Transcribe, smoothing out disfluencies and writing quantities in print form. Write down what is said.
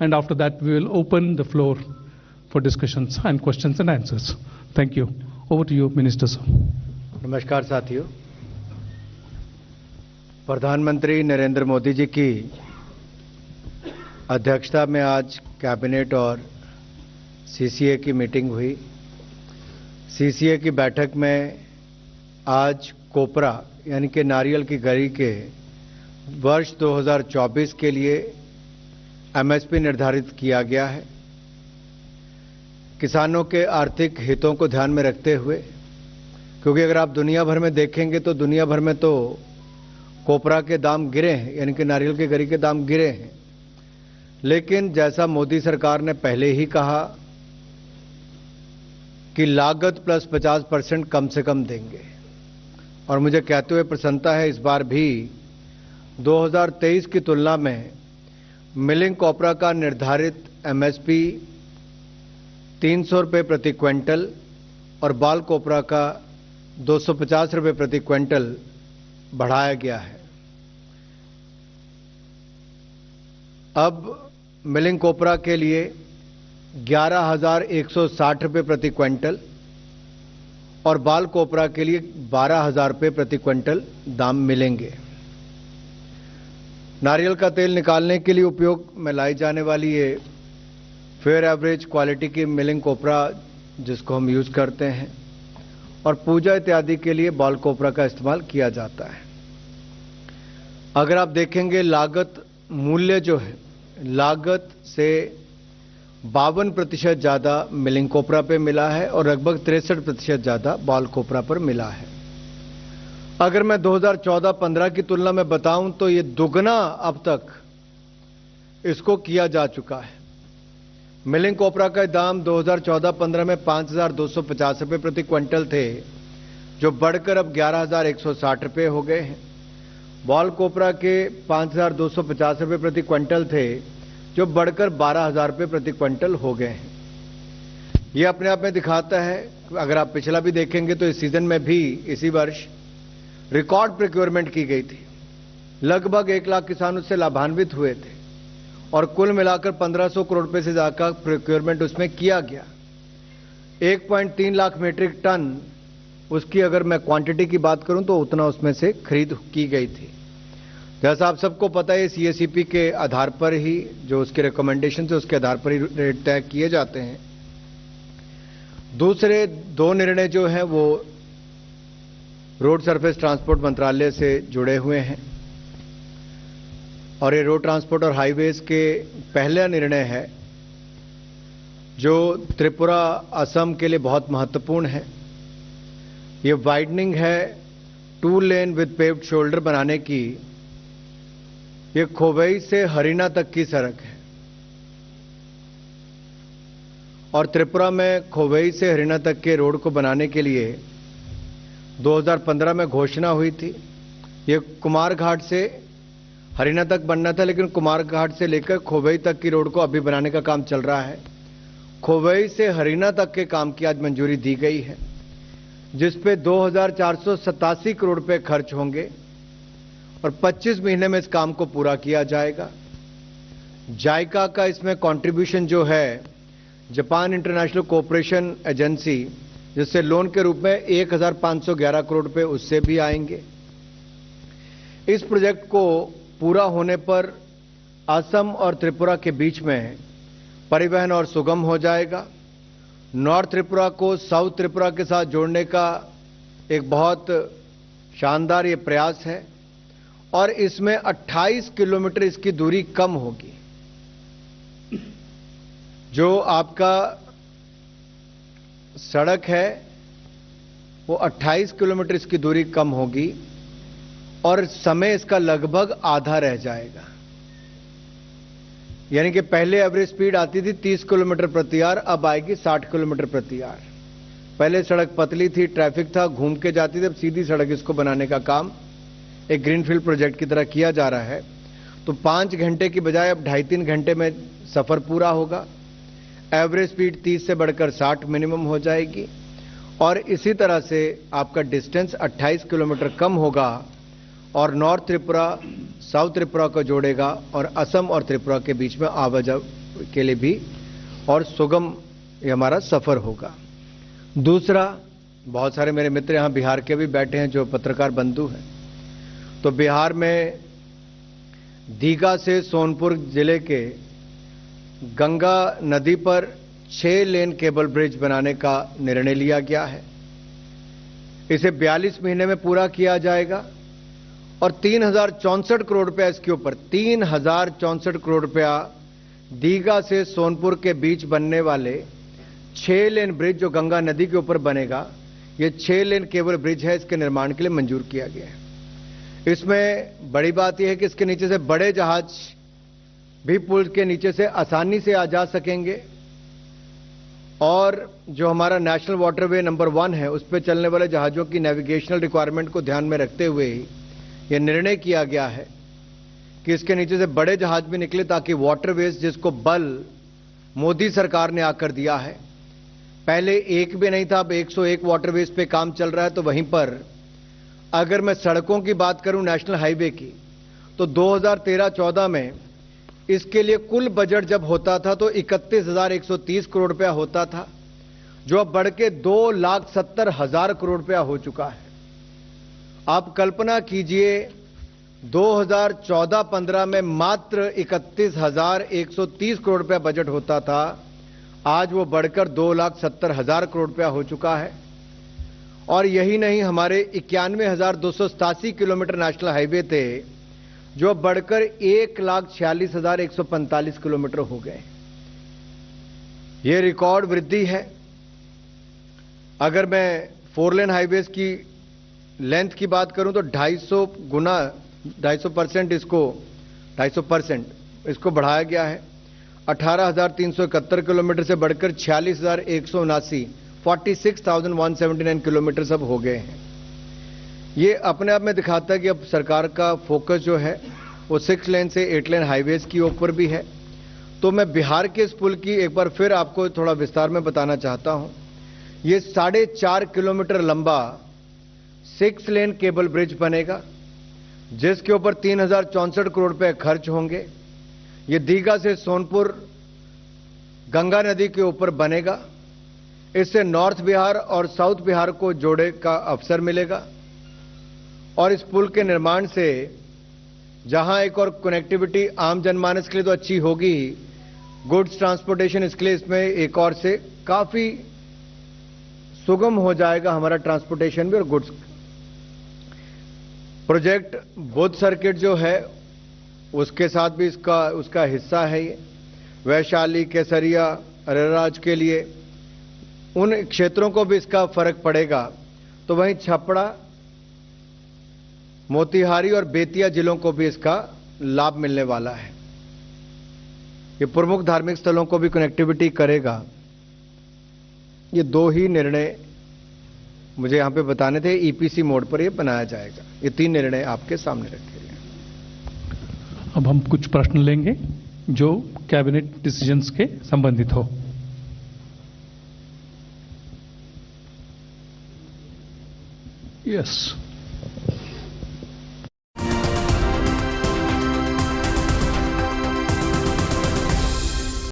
and after that we will open the floor for discussions and questions and answers. Thank you. Over to you, Minister sir. नमस्कार साथियों, प्रधानमंत्री नरेंद्र मोदी जी की अध्यक्षता में आज कैबिनेट और सीसीए की मीटिंग हुई। सीसीए की बैठक में आज कोपरा यानी कि नारियल की गरी के वर्ष 2024 के लिए एमएसपी निर्धारित किया गया है। किसानों के आर्थिक हितों को ध्यान में रखते हुए, क्योंकि अगर आप दुनिया भर में देखेंगे तो दुनिया भर में तो कोपरा के दाम गिरे हैं, यानी कि नारियल की गरी के दाम गिरे हैं, लेकिन जैसा मोदी सरकार ने पहले ही कहा कि लागत प्लस 50% कम से कम देंगे, और मुझे कहते हुए प्रसन्नता है इस बार भी 2023 की तुलना में मिलिंग कोपरा का निर्धारित एमएसपी 300 रुपये प्रति क्विंटल और बाल कोपरा का 250 रुपये प्रति क्विंटल बढ़ाया गया है। अब मिलिंग कोपरा के लिए 11,160 रुपये प्रति क्विंटल और बाल कोपरा के लिए 12,000 रुपये प्रति क्विंटल दाम मिलेंगे। नारियल का तेल निकालने के लिए उपयोग में लाई जाने वाली ये फेयर एवरेज क्वालिटी की मिलिंग कोपरा जिसको हम यूज करते हैं, और पूजा इत्यादि के लिए बाल कोपरा का इस्तेमाल किया जाता है। अगर आप देखेंगे लागत मूल्य जो है, लागत से 52% ज्यादा मिलिंग कोपरा पे मिला है और लगभग 63% ज्यादा बाल कोपरा पर मिला है। अगर मैं 2014-15 की तुलना में बताऊं तो ये दुगना अब तक इसको किया जा चुका है। मिलिंग कोपरा का दाम 2014-15 में 5,250 रुपये प्रति क्विंटल थे, जो बढ़कर अब 11,160 रुपये हो गए हैं। बाल कोपरा के 5,250 रुपये प्रति क्विंटल थे, जो बढ़कर 12,000 रुपये प्रति क्विंटल हो गए हैं। यह अपने आप में दिखाता है, अगर आप पिछला भी देखेंगे तो इस सीजन में भी इसी वर्ष रिकॉर्ड प्रोक्योरमेंट की गई थी। लगभग 1 लाख किसान उससे लाभान्वित हुए थे और कुल मिलाकर 1,500 करोड़ रुपए से ज्यादा प्रोक्योरमेंट उसमें किया गया। 1.3 लाख मीट्रिक टन उसकी अगर मैं क्वांटिटी की बात करूं तो उतना उसमें से खरीद की गई थी। जैसा आप सबको पता है, सीएसईपी के आधार पर ही जो उसके रिकमेंडेशन है उसके आधार पर ही रेट तय किए जाते हैं। दूसरे 2 निर्णय जो हैं वो रोड सरफेस ट्रांसपोर्ट मंत्रालय से जुड़े हुए हैं, और ये रोड ट्रांसपोर्ट और हाईवेज के पहला निर्णय है जो त्रिपुरा असम के लिए बहुत महत्वपूर्ण है। ये वाइडनिंग है 2 लेन विद पेव्ड शोल्डर बनाने की। ये खोवई से हरियाणा तक की सड़क है, और त्रिपुरा में खोवई से हरियाणा तक के रोड को बनाने के लिए 2015 में घोषणा हुई थी। ये कुमारघाट से हरियाणा तक बनना था, लेकिन कुमारघाट से लेकर खोवई तक की रोड को अभी बनाने का काम चल रहा है। खोवई से हरियाणा तक के काम की आज मंजूरी दी गई है, जिस पे 2,487 करोड़ रुपए खर्च होंगे और 25 महीने में इस काम को पूरा किया जाएगा। जायका का इसमें कंट्रीब्यूशन जो है, जापान इंटरनेशनल कोऑपरेशन एजेंसी, जिससे लोन के रूप में 1,511 करोड़ रुपए उससे भी आएंगे। इस प्रोजेक्ट को पूरा होने पर असम और त्रिपुरा के बीच में परिवहन और सुगम हो जाएगा। नॉर्थ त्रिपुरा को साउथ त्रिपुरा के साथ जोड़ने का एक बहुत शानदार ये प्रयास है, और इसमें 28 किलोमीटर इसकी दूरी कम होगी। जो आपका सड़क है वो 28 किलोमीटर इसकी दूरी कम होगी, और समय इसका लगभग आधा रह जाएगा। यानी कि पहले एवरेज स्पीड आती थी 30 किलोमीटर प्रति आवर, अब आएगी 60 किलोमीटर प्रति आवर। पहले सड़क पतली थी, ट्रैफिक था, घूम के जाती थी। अब सीधी सड़क इसको बनाने का काम एक ग्रीनफील्ड प्रोजेक्ट की तरह किया जा रहा है, तो 5 घंटे की बजाय अब 2.5-3 घंटे में सफर पूरा होगा। एवरेज स्पीड 30 से बढ़कर 60 मिनिमम हो जाएगी, और इसी तरह से आपका डिस्टेंस 28 किलोमीटर कम होगा, और नॉर्थ त्रिपुरा साउथ त्रिपुरा को जोड़ेगा और असम और त्रिपुरा के बीच में आवाजाही के लिए भी और सुगम ये हमारा सफर होगा। दूसरा, बहुत सारे मेरे मित्र यहां बिहार के भी बैठे हैं जो पत्रकार बंधु हैं। तो बिहार में दीघा से सोनपुर जिले के गंगा नदी पर 6 लेन केबल ब्रिज बनाने का निर्णय लिया गया है। इसे 42 महीने में पूरा किया जाएगा और 3064 करोड़ रुपया इसके ऊपर 3064 करोड़ रुपया दीघा से सोनपुर के बीच बनने वाले 6 लेन ब्रिज जो गंगा नदी के ऊपर बनेगा, ये 6 लेन केबल ब्रिज है, इसके निर्माण के लिए मंजूर किया गया है। इसमें बड़ी बात यह है कि इसके नीचे से बड़े जहाज भी पुल के नीचे से आसानी से आ जा सकेंगे और जो हमारा नेशनल वाटरवे नंबर 1 है उस पर चलने वाले जहाजों की नेविगेशनल रिक्वायरमेंट को ध्यान में रखते हुए ही यह निर्णय किया गया है कि इसके नीचे से बड़े जहाज भी निकले ताकि वाटरवेज जिसको बल मोदी सरकार ने आकर दिया है, पहले एक भी नहीं था, अब 101 वाटरवेज पे काम चल रहा है। तो वहीं पर अगर मैं सड़कों की बात करूं नेशनल हाईवे की, तो 2013-14 में इसके लिए कुल बजट जब होता था तो 31,130 करोड़ रुपया होता था, जो अब बढ़ के 2,70,000 करोड़ रुपया हो चुका है। आप कल्पना कीजिए 2014-15 में मात्र 31,130 करोड़ रुपया बजट होता था, आज वो बढ़कर 2,70,000 करोड़ रुपया हो चुका है। और यही नहीं, हमारे 91,287 किलोमीटर नेशनल हाईवे थे जो बढ़कर 1,46,145 किलोमीटर हो गए। ये रिकॉर्ड वृद्धि है। अगर मैं 4 लेन हाईवेज की लेंथ की बात करूं तो 250% इसको बढ़ाया गया है। 18,371 किलोमीटर से बढ़कर 46,179 46,179 किलोमीटर सब हो गए हैं। ये अपने आप में दिखाता है कि अब सरकार का फोकस जो है वो 6 लेन से 8 लेन हाईवेज की ऊपर भी है। तो मैं बिहार के इस पुल की एक बार फिर आपको थोड़ा विस्तार में बताना चाहता हूं। ये 4.5 किलोमीटर लंबा 6 लेन केबल ब्रिज बनेगा जिसके ऊपर 3064 करोड़ रुपए खर्च होंगे। ये दीघा से सोनपुर गंगा नदी के ऊपर बनेगा। इससे नॉर्थ बिहार और साउथ बिहार को जोड़े का अवसर मिलेगा और इस पुल के निर्माण से जहां एक और कनेक्टिविटी आम जनमानस के लिए तो अच्छी होगी, गुड्स ट्रांसपोर्टेशन इसके लिए इसमें एक और से काफी सुगम हो जाएगा हमारा ट्रांसपोर्टेशन भी और गुड्स। प्रोजेक्ट बुद्ध सर्किट जो है उसके साथ भी उसका हिस्सा है। ये वैशाली, केसरिया, अरेराज के लिए उन क्षेत्रों को भी इसका फर्क पड़ेगा। तो वहीं छपड़ा, मोतिहारी और बेतिया जिलों को भी इसका लाभ मिलने वाला है। ये प्रमुख धार्मिक स्थलों को भी कनेक्टिविटी करेगा। ये 2 ही निर्णय मुझे यहां पे बताने थे। ईपीसी मोड पर ये बनाया जाएगा। ये 3 निर्णय आपके सामने रखे गए। अब हम कुछ प्रश्न लेंगे जो कैबिनेट डिसीजंस के संबंधित हो। यस।